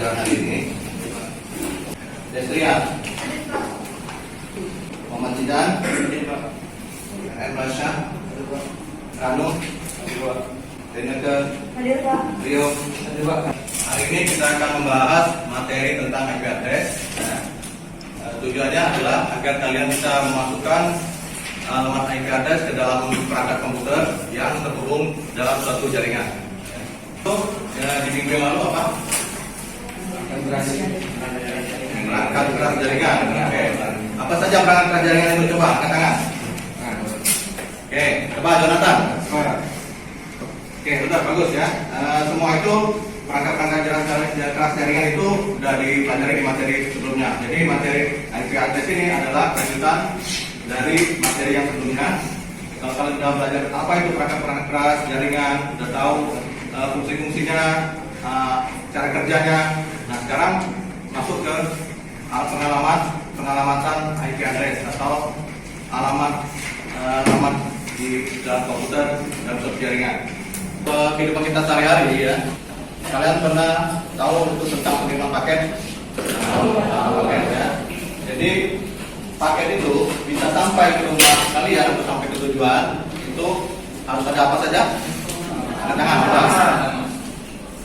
pelajaran hari ini. Desrian, Muhammad Zidan, Rasha, Ranu, Deneke, Rio. Hari ini kita akan membahas materi tentang IP address. Tujuannya adalah agar kalian bisa memasukkan alamat IP address ke dalam perangkat komputer yang terhubung dalam suatu jaringan. Di minggu yang lalu apa? Perangkat keras jaringan. Oke. Apa saja perangkat keras jaringan itu? Coba angkat tangan. Oke, coba Jonathan. Oke, betul, bagus ya. Semua itu perangkat keras jaringan itu sudah dipelajari di materi sebelumnya. Jadi materi IP address ini adalah kelanjutan dari materi yang sebelumnya. Kalau kalian sudah belajar apa itu perangkat keras jaringan, sudah tahu fungsi-fungsinya, cara kerjanya. Nah, sekarang masuk ke pengalamatan IP address atau alamat di dalam komputer dan suatu jaringan. Kehidupan kita sehari-hari ya. Kalian pernah tahu itu tentang pengiriman paket? Paket ya. Jadi paket itu bisa sampai ke rumah kalian atau sampai ke tujuan itu harus ada apa saja? Tangan.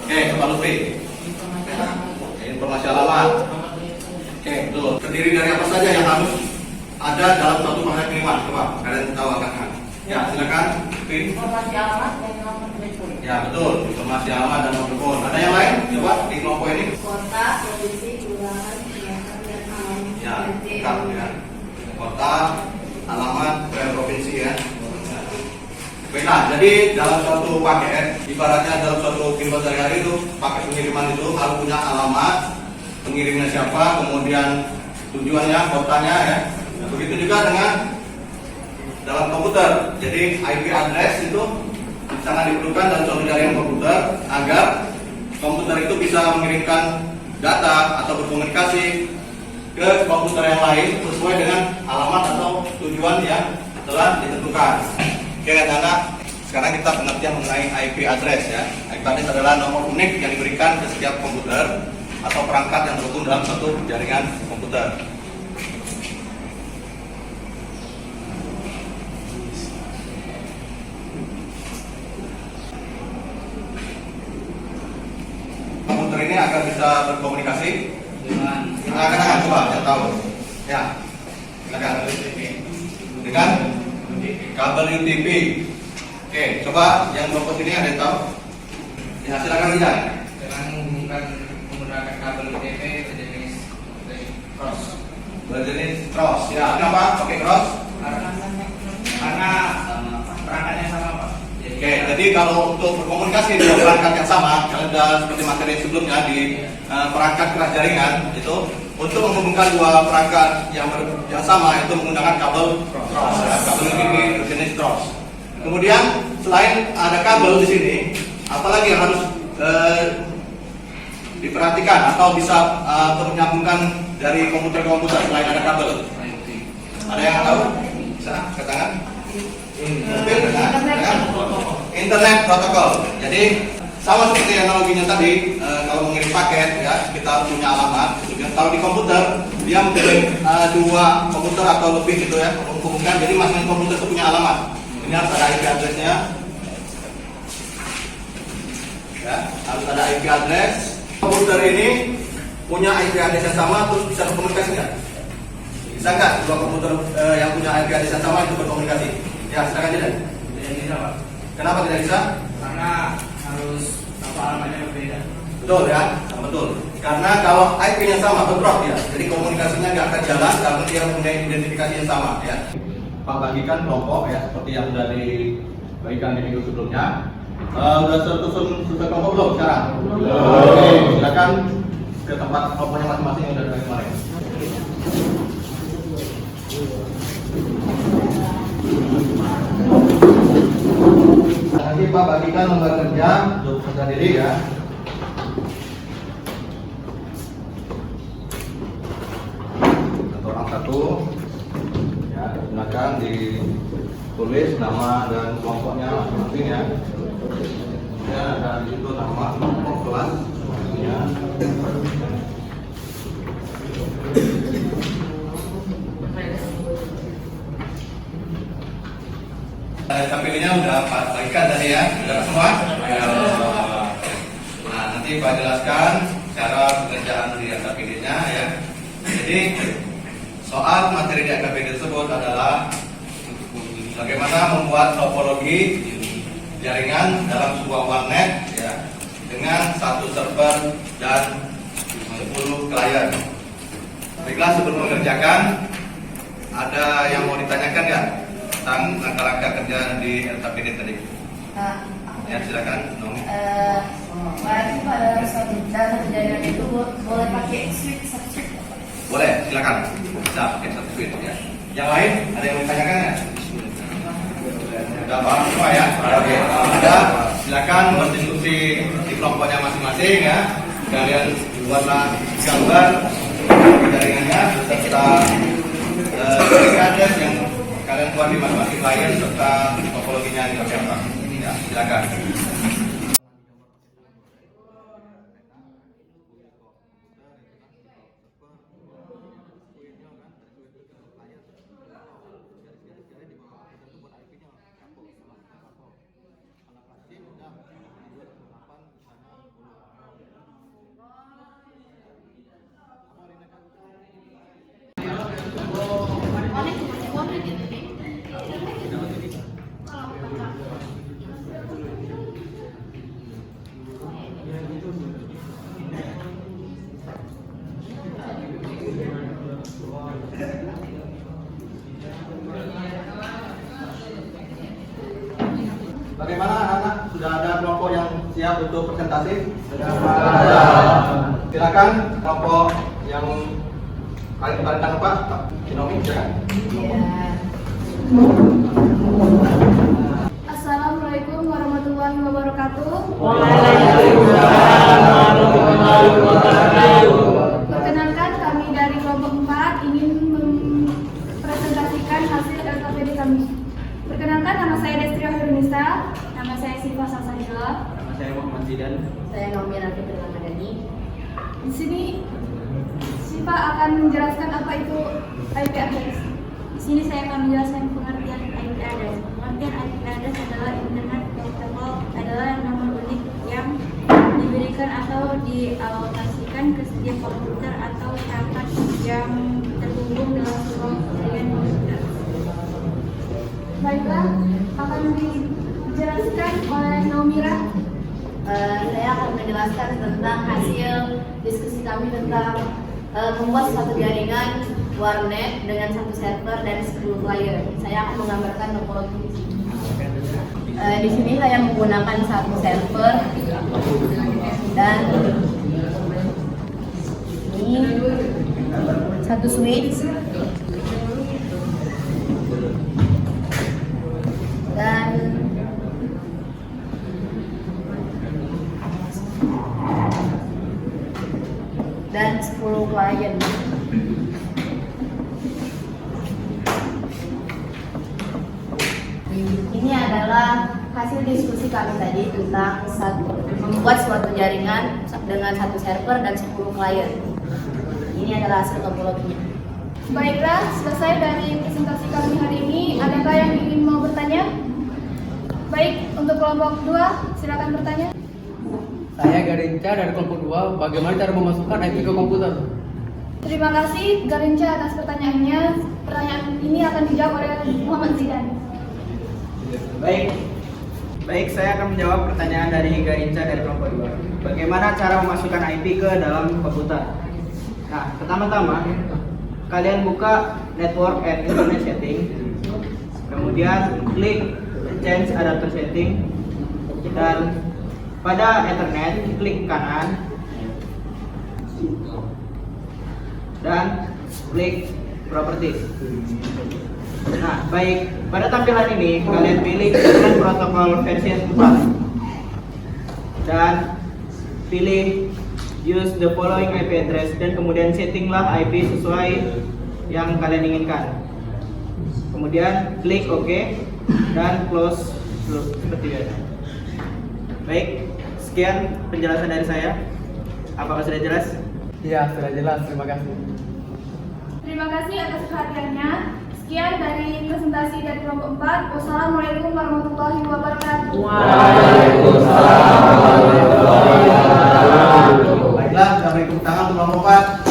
Oke, coba Lutfi. Informasi alamat. Oke, betul. Terdiri dari apa saja yang harus ada dalam suatu paket pengiriman? Coba kalian tahu angkat. Ya, silakan. Informasi alamat dan nomor telepon. Ya, betul. Informasi alamat dan nomor telepon. Ada yang lain? Coba di kelompok ini. Kota, provinsi, kelurahan, kecamatan, dan alamat. Ya, lengkap ya. Kota, alamat, provinsi ya. Nah, jadi dalam suatu paket, ibaratnya dalam suatu kehidupan sehari-hari itu paket pengiriman itu harus punya alamat, pengirimnya siapa, kemudian tujuannya, kotanya ya. Nah, begitu juga dengan dalam komputer. Jadi IP address itu sangat diperlukan dalam suatu jaringan komputer agar komputer itu bisa mengirimkan data atau berkomunikasi ke komputer yang lain sesuai dengan alamat atau tujuan yang telah ditentukan. Oke anak-anak, sekarang kita pengertian mengenai IP address ya. IP address adalah nomor unik yang diberikan ke setiap komputer atau perangkat yang terhubung dalam satu jaringan komputer. Komputer ini agar bisa berkomunikasi dengan anak-anak coba yang tahu. Ya, silakan. Dengan kabel UTP. Oke, coba yang kelompok ini ada yang tahu? Ya, silakan Rizal. Dengan menggunakan kabel UTP berjenis cross. Berjenis cross. Ya, kenapa pakai cross? Karena perangkatnya sama, Pak. Oke, jadi kalau untuk berkomunikasi dengan perangkat yang sama, kalian sudah seperti materi sebelumnya di perangkat keras jaringan itu untuk menghubungkan dua perangkat yang sama itu menggunakan kabel cross, ya, kabel UTP berjenis cross. Kemudian selain ada kabel di sini, apalagi yang harus diperhatikan atau bisa menyambungkan dari komputer ke komputer selain ada kabel? Ada yang tahu? Bisa katakan? Internet protokol. Jadi sama seperti analoginya tadi, kalau mengirim paket ya kita harus punya alamat. Kalau di komputer dia mempunyai dua komputer atau lebih gitu ya menghubungkan. Jadi masing-masing komputer itu punya alamat. Ini harus ada IP addressnya. Ya, harus ada IP address. Komputer ini punya IP address yang sama terus bisa berkomunikasi nggak? Bisa nggak dua komputer yang punya IP address yang sama itu berkomunikasi? Ya, silakan tidak. Tidak bisa, Pak. Kenapa tidak bisa? Karena harus alamatnya berbeda. Betul ya, betul. Karena kalau IP-nya sama, bentrok ya. Jadi komunikasinya nggak akan jalan karena dia punya identifikasi yang sama ya. Pak bagikan kelompok ya seperti yang sudah dibagikan di minggu sebelumnya. Sudah tersusun kelompok belum sekarang? Oke, silakan ke tempat kelompoknya masing-masing yang sudah dari kemarin. Nanti Pak bagikan lembar kerja untuk peserta diri ya. Orang satu ya, silakan ditulis nama dan kelompoknya masing-masing ya. Ya, dan di situ nama kelompok kelas topologinya. Pilihnya udah bagikan tadi ya, udah semua. Nah, nanti Pak jelaskan cara pengerjaan di AKPD-nya ya. Jadi soal materi di AKPD tersebut adalah bagaimana membuat topologi jaringan dalam sebuah warnet ya, dengan 1 server dan 10 klien. Baiklah, sebelum mengerjakan, ada yang mau ditanyakan nggak tentang langkah-langkah kerja di LKPD tadi? Ya, silakan. Berarti pada suatu data jaringan itu boleh pakai switch substrate? Boleh, silakan. Bisa pakai satu switch ya. Yang lain ada yang mau ditanyakan nggak? Sudah paham semua ya? Oke, kalau ada silakan berdiskusi di kelompoknya masing-masing ya. Kalian buatlah gambar jaringannya serta address yang kalian buat di masing-masing klien serta topologinya dipakai apa. Ya, silakan. Bagaimana anak-anak? Sudah ada kelompok yang siap untuk presentasi? Sudah. Silakan kelompok yang paling depan Pak Shinomi, silakan. Assalamualaikum warahmatullahi wabarakatuh. Perkenalkan, kami dari kelompok 4 ingin mempresentasikan hasil LKPD kami. Perkenalkan, nama saya Destria Hirunisa. Nama saya Siva Salsabila. Nama saya Muhammad Zidan. Saya Naomi Raffi Ramadhani. Di sini Siva akan menjelaskan apa itu IP address. Di sini saya akan menjelaskan pengertian IP address. Pengertian IP address adalah Internet Protocol, adalah nomor unik yang diberikan atau dialokasikan ke setiap komputer atau perangkat yang terhubung dalam sebuah jaringan komputer. Baiklah, akan dijelaskan oleh Naumira. Saya akan menjelaskan tentang hasil diskusi kami tentang membuat suatu jaringan warnet dengan 1 server dan 10 klien. Saya akan menggambarkan topologi di sini. Di sini saya menggunakan 1 server dan ini 1 switch dan dan 10 klien. Ini adalah hasil diskusi kami tadi tentang membuat suatu jaringan dengan 1 server dan 10 klien. Ini adalah hasil topologinya. Baiklah, selesai dari presentasi kami hari ini. Adakah yang ingin mau bertanya? Baik, untuk kelompok 2, silakan bertanya. Saya Garinca dari kelompok 2. Bagaimana cara memasukkan IP ke komputer? Terima kasih Garinca atas pertanyaannya. Pertanyaan ini akan dijawab oleh Muhammad Zidan. Baik, saya akan menjawab pertanyaan dari Garinca dari kelompok 2. Bagaimana cara memasukkan IP ke dalam komputer? Nah, pertama-tama kalian buka Network and Internet Setting, kemudian klik Change Adapter Setting, dan pada Ethernet klik kanan dan klik Properties. Nah, baik, pada tampilan ini kalian pilih Internet Protocol versi 4 dan pilih Use the following IP address dan kemudian settinglah IP sesuai yang kalian inginkan. Kemudian klik OK dan close seperti biasa. Baik, sekian penjelasan dari saya. Apakah sudah jelas? Iya, sudah jelas. Terima kasih. Terima kasih atas perhatiannya. Sekian dari presentasi dari kelompok 4. Wassalamualaikum warahmatullahi wabarakatuh. Baiklah, kita beri tepuk tangan untuk kelompok 4.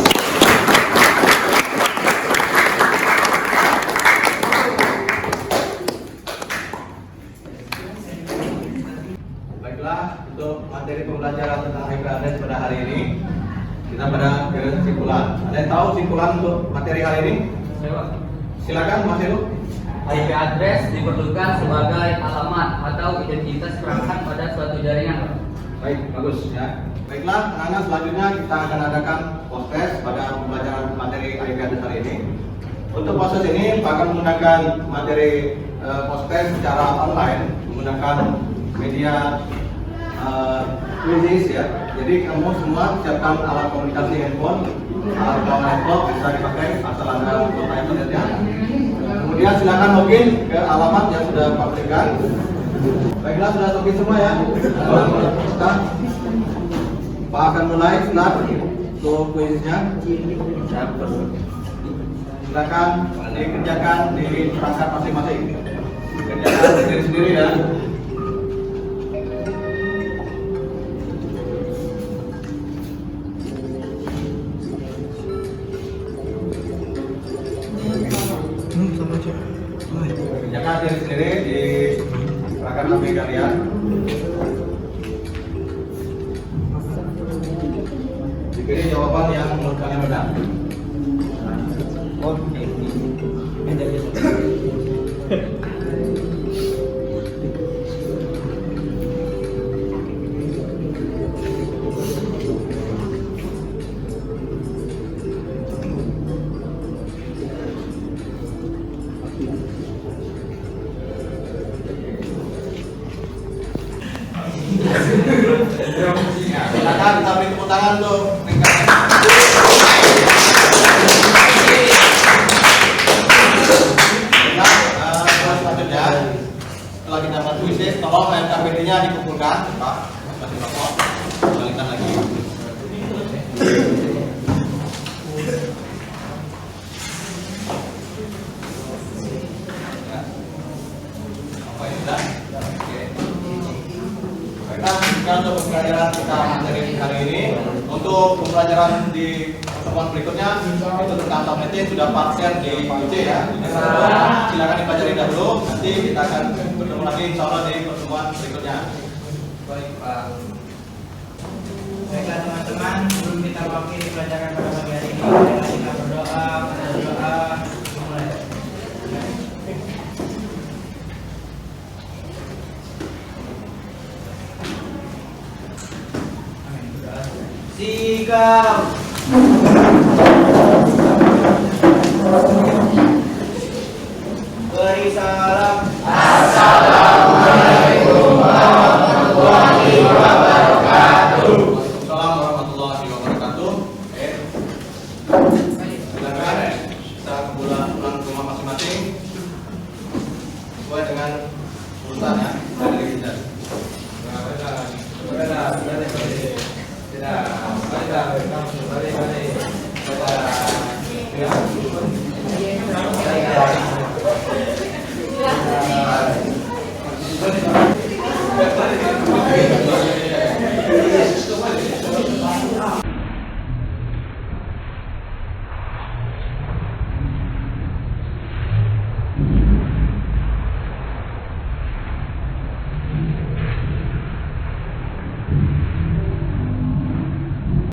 Baiklah, untuk materi pembelajaran tentang HIPADS pada hari ini kita pada kesimpulan. Ada yang tahu kesimpulan untuk materi hari ini? Silakan Mas Heru. IP address diperlukan sebagai alamat atau identitas perangkat pada suatu jaringan. Baik, bagus ya. Baiklah, anak-anak, selanjutnya kita akan adakan post-test pada pembelajaran materi IP address hari ini. Untuk proses ini akan menggunakan materi post-test secara online menggunakan media quizzes ya. Jadi kamu semua siapkan alat komunikasi handphone, alat bawaan laptop bisa dipakai asal ada kuota internetnya. Kemudian silakan login ke alamat yang sudah Pak berikan. Baiklah, sudah login semua ya. Pak akan mulai start untuk quiznya. Silakan dikerjakan di perangkat masing-masing. Kerjakan sendiri-sendiri ya. Kerjakan sendiri-sendiri di perangkat HP kalian. Dipilih jawaban yang menurut kalian benar. Silakan kita beri tepuk tangan untuk selanjutnya setelah kita buat kuisis, tolong KPD-nya dikumpulkan, Pak. Kasih Bapak, kembalikan lagi. Apa ini sudah? Oke. Baiklah, sekian untuk pembelajaran kita materi hari ini. Untuk pembelajaran di pertemuan berikutnya itu tentang subnetting sudah Pak share di UC ya. Silakan dipelajari dahulu. Nanti kita akan bertemu lagi insya Allah di pertemuan berikutnya. Baik Pak. Baiklah teman-teman, sebelum kita mengakhiri pelajaran pada pagi hari ini, kita berdoa, mulai. Sikap. Beri salam. Assalamualaikum warahmatullahi wabarakatuh. Waalaikumsalam warahmatullahi wabarakatuh. Silakan kita pulang ke rumah masing-masing sesuai dengan urutannya dari kita. Tidak.